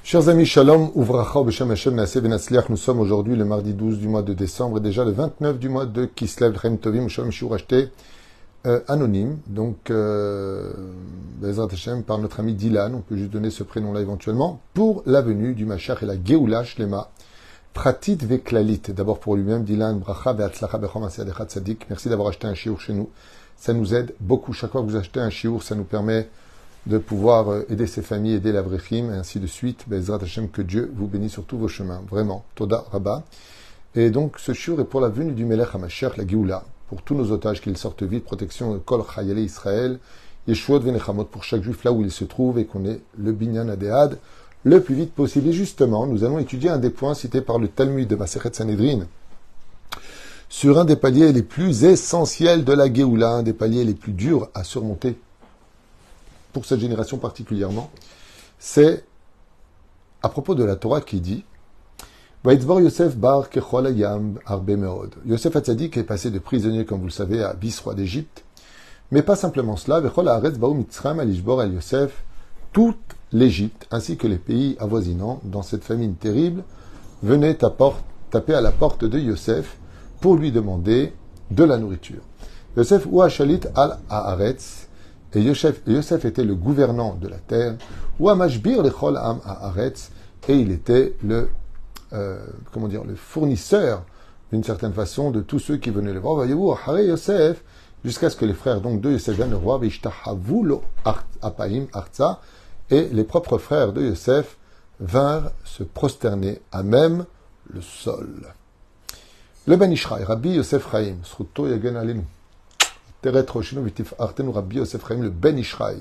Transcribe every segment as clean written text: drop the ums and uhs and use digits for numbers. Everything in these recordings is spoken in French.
Chers amis, Shalom, Uvracha, Beshem Hashem, Naaseh Venatzliach. Nous sommes aujourd'hui le mardi 12 du mois de décembre et déjà le 29 du mois de Kislev, Chaim Tovim, Shalom Shiur acheté anonyme. Donc, Bezrat Hashem, par notre ami Dylan, on peut juste donner ce prénom-là éventuellement, pour la venue du Mashiach et la Geoula Shlema, Pratit Veklalit. D'abord pour lui-même, Dylan, Bracha, Be'atzlacha, Bechom Asiyadechat Tzadik. Merci d'avoir acheté un shiur chez nous. Ça nous aide beaucoup. Chaque fois que vous achetez un shiur, ça nous permet de pouvoir aider ses familles, aider l'Avrechim, et ainsi de suite. Bezrat Hashem, que Dieu vous bénisse sur tous vos chemins. Vraiment. Toda Rabba. Et donc, ce shiur est pour la venue du Melech HaMashiach, la Geoula, pour tous nos otages, qu'ils sortent vite, protection de Kol Chayalei Israël, Yeshuot Venechamot, pour chaque juif là où il se trouve, et qu'on ait le Binyan Adéad le plus vite possible. Et justement, nous allons étudier un des points cités par le Talmud de Masechet Sanhedrin, sur un des paliers les plus essentiels de la Geoula, un des paliers les plus durs à surmonter, pour cette génération particulièrement, c'est à propos de la Torah qui dit Vaïtvor Yosef bar kechol hayam arbe meod. Yosef Hatzadik est passé de prisonnier, comme vous le savez, à Bis, roi d'Égypte, mais pas simplement cela. Vechol haaretz baou mitzrayim al ishbor el Yosef, toute l'Égypte, ainsi que les pays avoisinants, dans cette famine terrible, venaient taper à la porte de Yosef pour lui demander de la nourriture. Yosef ou Shalit al haaretz, et Yosef était le gouvernant de la terre, ou Amashbir lechol am haaretz, et il était le fournisseur, d'une certaine façon, de tous ceux qui venaient le voir. Voyez-vous, Hare Yosef, jusqu'à ce que les frères donc de Yosef viennent le roi, Vishtahavu lo apaim arza, et les propres frères de Yosef vinrent se prosterner à même le sol. Le Ben Ishraï, Rabbi Yosef Chaim, Sruto Yagen Alenu. Rabbi Yosef Chaim, le Ben Ishraï.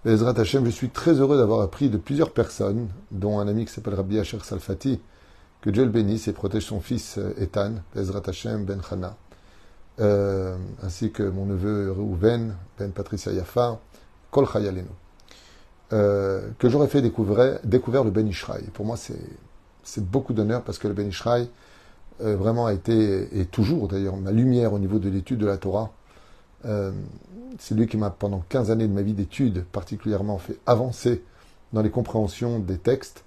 Bezrat Hashem, je suis très heureux d'avoir appris de plusieurs personnes, dont un ami qui s'appelle Rabbi Asher Salfati, que Dieu le bénisse et protège son fils Ethan, Bezrat Hashem Ben Chana, ainsi que mon neveu Reuven, Ben Patricia Yafa, Kol Chayalenu, que j'aurais fait découvert le Ben Ishraï. Pour moi, c'est beaucoup d'honneur parce que le Ben Ishraï vraiment a été, et toujours d'ailleurs, ma lumière au niveau de l'étude de la Torah. C'est lui qui m'a, pendant 15 années de ma vie d'études, particulièrement fait avancer dans les compréhensions des textes.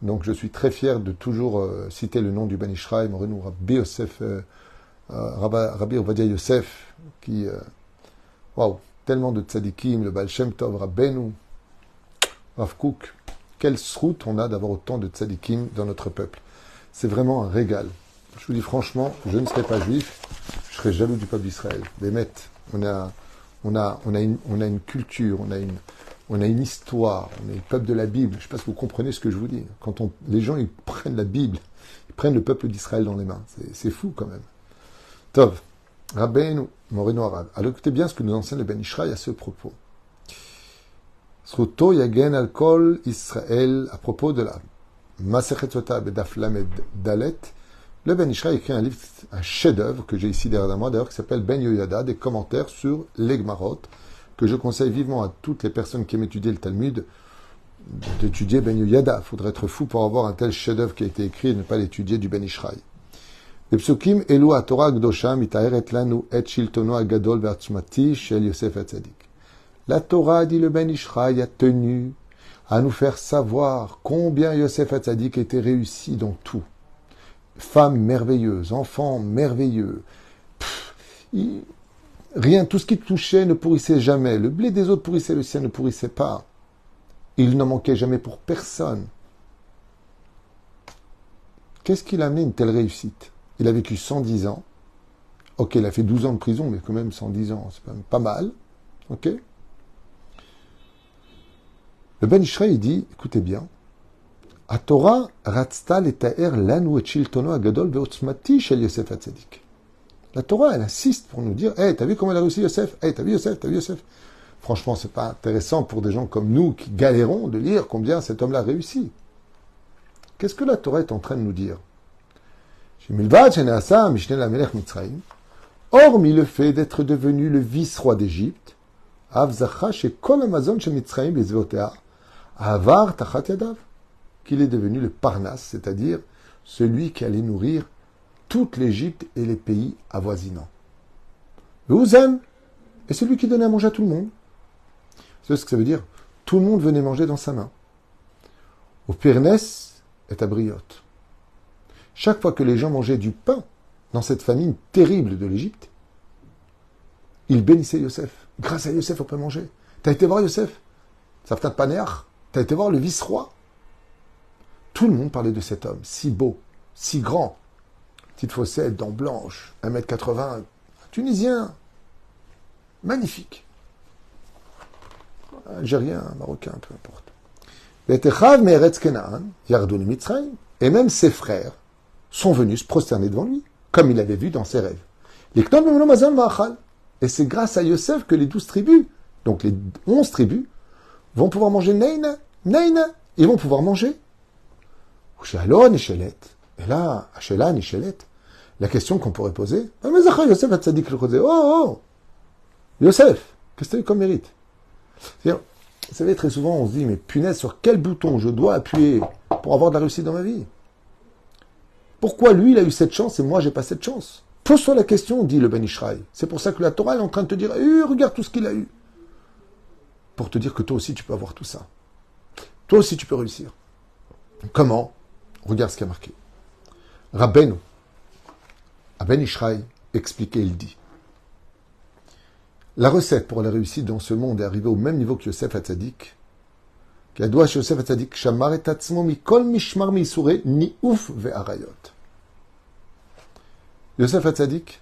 Donc je suis très fier de toujours citer le nom du Ben Ishraï, Morenu Rabbi Yosef, Rabbi Ovadia Yosef, qui, tellement de tzadikim, le Baal Shem Tov, Rabbeinu, Rav Kook. Quelle sroute on a d'avoir autant de tzadikim dans notre peuple. C'est vraiment un régal. Je vous dis franchement, je ne serais pas juif, je serais jaloux du peuple d'Israël. Bémet, on a une culture, on a une histoire, on est le peuple de la Bible. Je ne sais pas si vous comprenez ce que je vous dis. Quand les gens ils prennent la Bible, ils prennent le peuple d'Israël dans les mains. C'est fou quand même. Tov, Rabbeinu, Moreno Arabe. Alors écoutez bien ce que nous enseigne le Ben Ishraï à ce propos. Sruto Yagen Alkol Israël, à propos de la Masechet Sota Bedaf Lamed Dalet. Le Ben Ishraï écrit un livre, un chef-d'œuvre que j'ai ici derrière moi, d'ailleurs, qui s'appelle Ben Yoyada, des commentaires sur les Gmarot, que je conseille vivement à toutes les personnes qui aiment étudier le Talmud, d'étudier Ben Yoyada. Il faudrait être fou pour avoir un tel chef-d'œuvre qui a été écrit et ne pas l'étudier du Ben Ishraï. Les psukim Elu HaTorah Gdosha mitaeret lanu et shiltono agadol ve'atzmati shel Yosef Hatzadik. La Torah, dit le Ben Ishraï, a tenu à nous faire savoir combien Yosef Hatzadik était réussi dans tout. Femme merveilleuse, enfant merveilleux. Rien, tout ce qui touchait ne pourrissait jamais. Le blé des autres pourrissait, le sien ne pourrissait pas. Il n'en manquait jamais pour personne. Qu'est-ce qui l'a amené une telle réussite? Il a vécu 110 ans. Ok, il a fait 12 ans de prison, mais quand même 110 ans, c'est quand même pas mal. Ok. Le Ben Ishraï dit, écoutez bien, la Torah ratzta letaer lanu et shiltono agadol ve'otzmati shel Yosef Hatzadik. La Torah, elle insiste pour nous dire, t'as vu comment il a réussi Yosef? T'as vu Yosef? Franchement, c'est pas intéressant pour des gens comme nous qui galérons de lire combien cet homme-là a réussi. Qu'est-ce que la Torah est en train de nous dire? Hormis le fait d'être devenu le vice-roi d'Égypte, avzacha shekol amazon shel Mitzrayim bezvotea avar tachat yadav, qu'il est devenu le Parnasse, c'est-à-dire celui qui allait nourrir toute l'Égypte et les pays avoisinants. Le Ouzan est celui qui donnait à manger à tout le monde. C'est ce que ça veut dire. Tout le monde venait manger dans sa main. Au Pirnes est à Briote. Chaque fois que les gens mangeaient du pain dans cette famine terrible de l'Égypte, ils bénissaient Yosef. Grâce à Yosef, on peut manger. T'as été voir Yosef? Saftat Panéach? T'as été voir le vice-roi? Tout le monde parlait de cet homme, si beau, si grand. Petite fossette, dents blanches, 1m80, tunisien, magnifique. Algérien, marocain, peu importe. Et même ses frères sont venus se prosterner devant lui, comme il avait vu dans ses rêves. Et c'est grâce à Yosef que les 12 tribus, donc les 11 tribus, vont pouvoir manger Neina, Neina, ils vont pouvoir manger. Et là, la question qu'on pourrait poser, Yosef a tzaddik le Chodé. Oh, Yosef, qu'est-ce que tu as eu comme mérite? C'est-à-dire, vous savez, très souvent, on se dit, mais punaise, sur quel bouton je dois appuyer pour avoir de la réussite dans ma vie? Pourquoi lui, il a eu cette chance et moi, j'ai pas cette chance? Pose-toi la question, dit le Ben Ishraï. C'est pour ça que la Torah est en train de te dire, regarde tout ce qu'il a eu. Pour te dire que toi aussi, tu peux avoir tout ça. Toi aussi, tu peux réussir. Comment? Regarde ce qui a marqué. Rabbeinu, à Ben Ishraï, expliquait, il dit, la recette pour la réussite dans ce monde est arriver au même niveau que Yosef Hatzadik. Yosef Hatzadik, Shamar et Tatzmo mikol mishmar misuré ni ouf ve'arayot. Yosef Hatzadik,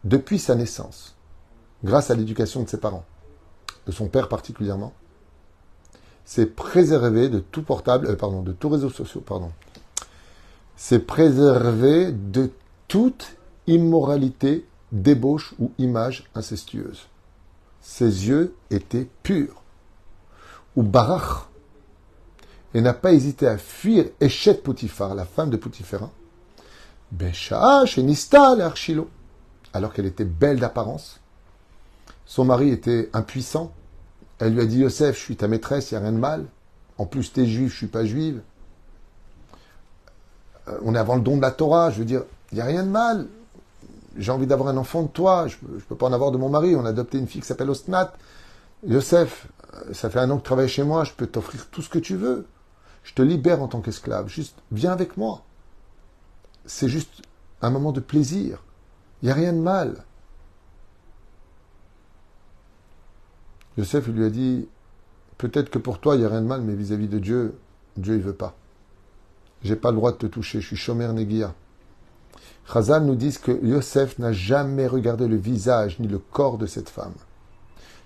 depuis sa naissance, grâce à l'éducation de ses parents, de son père particulièrement, s'est préservé de tout portable, de tout réseaux sociaux, s'est préservé de toute immoralité, débauche ou image incestueuse. Ses yeux étaient purs. Ou Barach, et n'a pas hésité à fuir Eshet Potiphar, la femme de Potiphar, Besha Shenista l'Archilo, alors qu'elle était belle d'apparence. Son mari était impuissant. Elle lui a dit, Yosef, je suis ta maîtresse, il n'y a rien de mal. En plus, tu es juif, je ne suis pas juive. On est avant le don de la Torah, je veux dire, il n'y a rien de mal. J'ai envie d'avoir un enfant de toi, je ne peux pas en avoir de mon mari. On a adopté une fille qui s'appelle Osnat. Yosef, ça fait 1 an que tu travailles chez moi, je peux t'offrir tout ce que tu veux. Je te libère en tant qu'esclave. Juste, viens avec moi. C'est juste un moment de plaisir. Il n'y a rien de mal. Yosef lui a dit, peut-être que pour toi, il n'y a rien de mal, mais vis-à-vis de Dieu, Dieu il veut pas. J'ai pas le droit de te toucher, je suis Shomer Negia. Chazal nous dit que Yosef n'a jamais regardé le visage ni le corps de cette femme.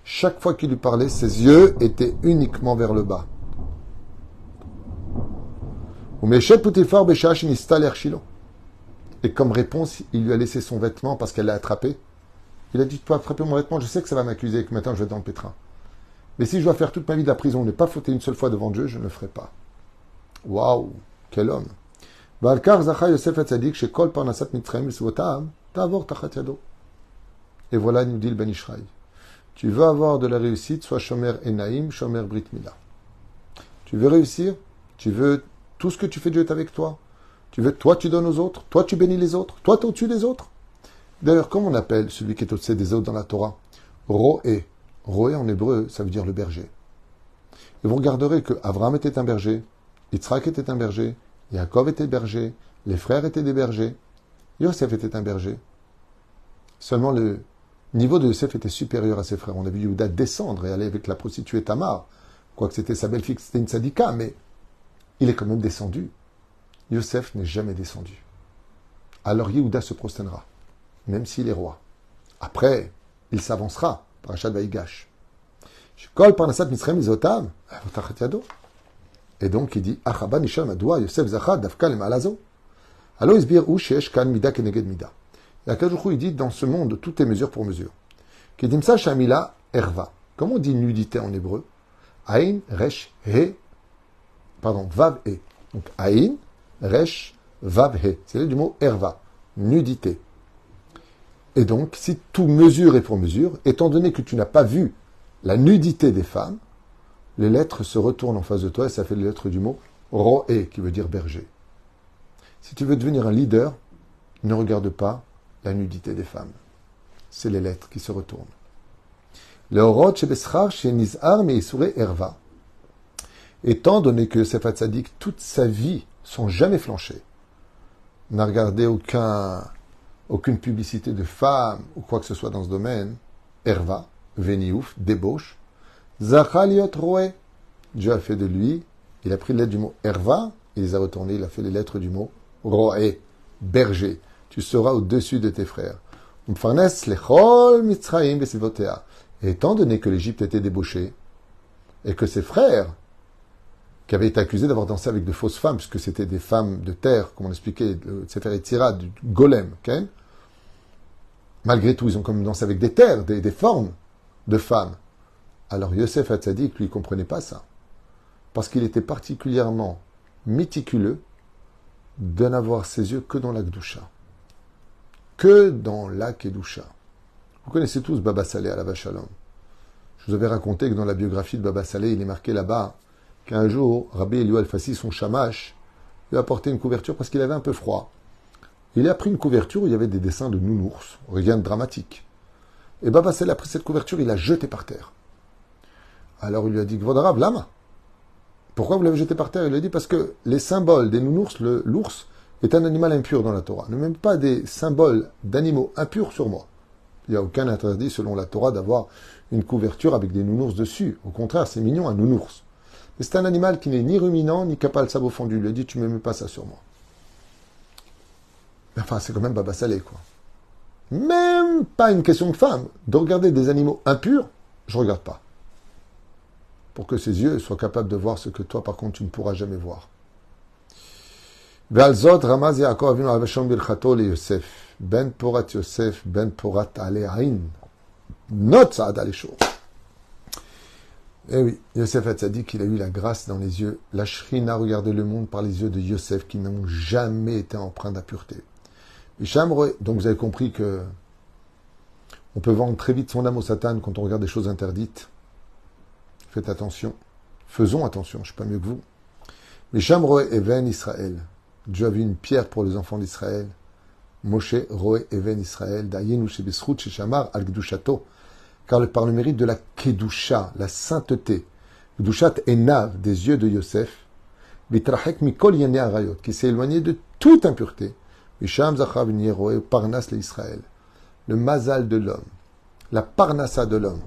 Chaque fois qu'il lui parlait, ses yeux étaient uniquement vers le bas. Et comme réponse, il lui a laissé son vêtement parce qu'elle l'a attrapé. Il a dit, tu peux attraper mon vêtement, je sais que ça va m'accuser et que maintenant je vais être dans le pétrin. Mais si je dois faire toute ma vie de la prison, ne pas fauter une seule fois devant Dieu, je ne le ferai pas. Waouh, quel homme. Et voilà, nous dit le Ben Ishraï. Tu veux avoir de la réussite, sois Shomer Enaim, Shomer Brit Mila. Tu veux réussir, tu veux tout ce que tu fais, Dieu est avec toi. Tu veux, toi tu donnes aux autres, toi tu bénis les autres, toi tu es au-dessus des autres. D'ailleurs, comment on appelle celui qui est au-dessus des autres dans la Torah? Roé. Roé en hébreu, ça veut dire le berger. Et vous regarderez que Abraham était un berger, Yitzhak était un berger, Yaakov était berger, les frères étaient des bergers, Yosef était un berger. Seulement le niveau de Yosef était supérieur à ses frères. On a vu Yehuda descendre et aller avec la prostituée Tamar. Quoique c'était sa belle-fille, c'était une sadika, mais il est quand même descendu. Yosef n'est jamais descendu. Alors Yehuda se prosternera, même s'il est roi. Après, il s'avancera, parachat Vaïgash. Et donc il dit, Achaba Nisham Adoua, Yosef Zachad, Dafka le Malazo. Alors Isbir ou Shesh Kan Mida Keneged Mida. Et à Kajouchou, il dit, dans ce monde, tout est mesure pour mesure. Kedimsa Shamila Erva. Comment on dit nudité en hébreu? Aïn, Resh, He. Pardon, Vav, He. Donc Aïn, Resh, Vav, He. C'est du mot Erva. Nudité. Et donc, si tout mesure est pour mesure, étant donné que tu n'as pas vu la nudité des femmes, les lettres se retournent en face de toi et ça fait les lettres du mot Roé, qui veut dire berger. Si tu veux devenir un leader, ne regarde pas la nudité des femmes. C'est les lettres qui se retournent. Étant donné que Yosef Hatzadik, toute sa vie, sans jamais flancher, n'a regardé aucune publicité de femme ou quoi que ce soit dans ce domaine, Herva, Veniouf, débauche, Zachaliot Roé. Dieu a fait de lui, il a pris les lettres du mot Herva, il les a retournées, il a fait les lettres du mot Roé, berger. Tu seras au-dessus de tes frères. Et étant donné que l'Égypte était débauchée, et que ses frères, qui avaient été accusés d'avoir dansé avec de fausses femmes, puisque c'était des femmes de terre, comme on expliquait, le Sefer Yetzira, du golem, okay? Malgré tout, ils ont quand même dansé avec des terres, des formes de femmes. Alors Yosef Hatzadik, lui, ne comprenait pas ça. Parce qu'il était particulièrement méticuleux de n'avoir ses yeux que dans la Kedusha. Que dans la Kedusha. Vous connaissez tous Baba Saleh à la Shalom. Je vous avais raconté que dans la biographie de Baba Saleh, il est marqué là-bas qu'un jour, Rabbi Eliyahu Al-Fassi, son shamash, lui a apporté une couverture parce qu'il avait un peu froid. Il a pris une couverture où il y avait des dessins de nounours, rien de dramatique. Et Baba Saleh a pris cette couverture, il l'a jetée par terre. Alors il lui a dit, Gvodarav, lama. Pourquoi vous l'avez jeté par terre? Il a dit, parce que les symboles des nounours, l'ours est un animal impur dans la Torah. Ne même pas des symboles d'animaux impurs sur moi. Il n'y a aucun interdit selon la Torah d'avoir une couverture avec des nounours dessus. Au contraire, c'est mignon un nounours. Mais c'est un animal qui n'est ni ruminant, ni capable de sabot fondu. Il lui a dit, tu ne me mets pas ça sur moi. Enfin, c'est quand même Baba Saleh, quoi. Même pas une question de femme. De regarder des animaux impurs, je ne regarde pas. Pour que ses yeux soient capables de voir ce que toi, par contre, tu ne pourras jamais voir. Ve'alzot ramaz Yaakov Avinu avashom birchato le Yosef. Ben porat Yosef, ben porat ale'ain. Not sa'ad aleshur. Eh oui, Yosef Hatzadik, il a eu la grâce dans les yeux. La Shrina a regardé le monde par les yeux de Yosef qui n'ont jamais été empreints d'impureté. Donc vous avez compris que on peut vendre très vite son âme au Satan quand on regarde des choses interdites. Faites attention. Faisons attention, je ne suis pas mieux que vous. Misham roe even Israël. Dieu a vu une pierre pour les enfants d'Israël. Moshe roe even Israël. Dayenu shebesrut sheshamar al gdushato. Car par le mérite de la Kedusha, la sainteté, Kedushat Enav, des yeux de Yosef, Vitrachek Mikol Yene Arayot, qui s'est éloigné de toute impureté, Misham Zachav Nieroe Parnas le Israël, le mazal de l'homme, la parnassa de l'homme,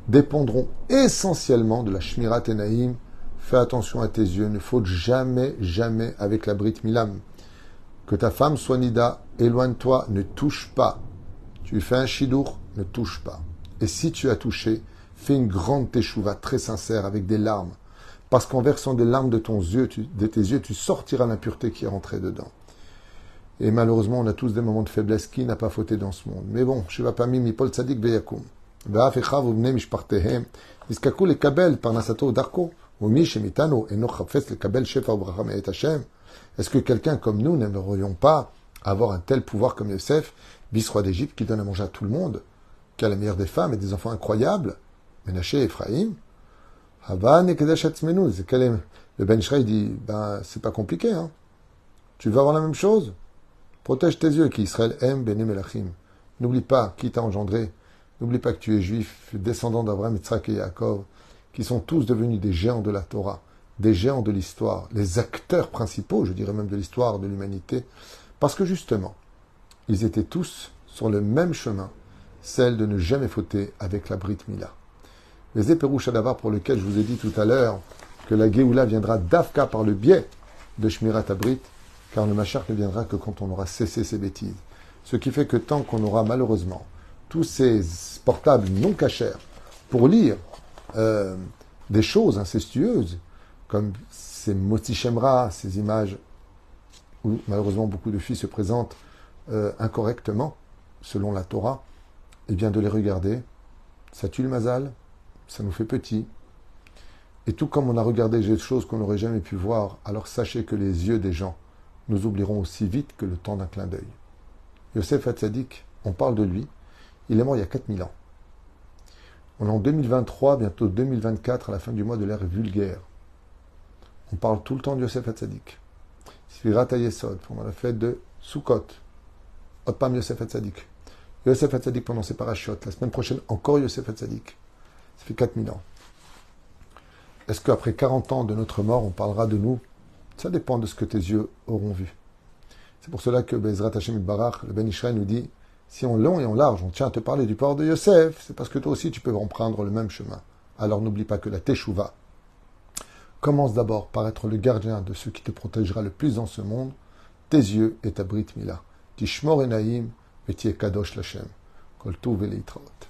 dépendront essentiellement de la Shmirat Enaim. Fais attention à tes yeux, ne faute jamais, jamais avec la Brit Milam. Que ta femme soit nida, éloigne-toi, ne touche pas. Tu fais un shidour, ne touche pas. Et si tu as touché, fais une grande teshuva très sincère avec des larmes. Parce qu'en versant des larmes de tes yeux, tu sortiras l'impureté qui est rentrée dedans. Et malheureusement, on a tous des moments de faiblesse. Qui n'a pas fauté dans ce monde? Mais bon, Shiva Pamim, Mipol Tzadik Veyakum. Ve'af echav uvnei mishpartehem. Niskaku lekabel parnasato darko. Umi shemitano eno chafetz lekabel shefa ubracha me'et Hashem. Est-ce que quelqu'un comme nous n'aimerions pas avoir un tel pouvoir comme Yosef, vice-roi d'Égypte, qui donne à manger à tout le monde, qui a la meilleure des femmes et des enfants incroyables, Ménaché et Ephraïm, le Ben Ishraï dit, c'est pas compliqué, hein. Tu vas avoir la même chose. Protège tes yeux, qui Israël aime, Bene Melachim. N'oublie pas qui t'a engendré. N'oublie pas que tu es juif, descendant d'Abraham, Yitzhak et Yaakov, qui sont tous devenus des géants de la Torah, des géants de l'histoire, les acteurs principaux, je dirais même de l'histoire de l'humanité, parce que justement, ils étaient tous sur le même chemin, celle de ne jamais fauter avec la Brit Mila. Les éperouches Adavar pour lequel je vous ai dit tout à l'heure que la Géoula viendra d'Afka par le biais de Shmirat Abrit, car le Mashiach ne viendra que quand on aura cessé ses bêtises. Ce qui fait que tant qu'on aura malheureusement tous ces portables non cachers pour lire des choses incestueuses, comme ces Motzi Shemra, ces images où malheureusement beaucoup de filles se présentent incorrectement, selon la Torah, et bien de les regarder, ça tue le mazal, ça nous fait petit. Et tout comme on a regardé des choses qu'on n'aurait jamais pu voir, alors sachez que les yeux des gens nous oublieront aussi vite que le temps d'un clin d'œil. Yosef Hatzadik, on parle de lui, il est mort il y a 4000 ans. On est en 2023, bientôt 2024, à la fin du mois de l'ère vulgaire. On parle tout le temps de Yosef Hatzadik. Sfirat HaYesod, pendant la fête de Sukkot. Otpam Yosef Hatzadik. Yosef Hatzadik pendant ses parachutes. La semaine prochaine, encore Yosef Hatzadik. Ça fait 4000 ans. Est-ce qu'après 40 ans de notre mort, on parlera de nous? Ça dépend de ce que tes yeux auront vu. C'est pour cela que Bezrat Hashem Barach, le Ben Ishraï, nous dit, si en long et en large, on tient à te parler du port de Yosef, c'est parce que toi aussi tu peux emprunter le même chemin. Alors n'oublie pas que la Teshuvah commence d'abord par être le gardien de ce qui te protégera le plus dans ce monde, tes yeux et ta Brit Mila. Tishmor Enaim, Vetiye Kadosh Lashem. Kol Tov Veleitravot.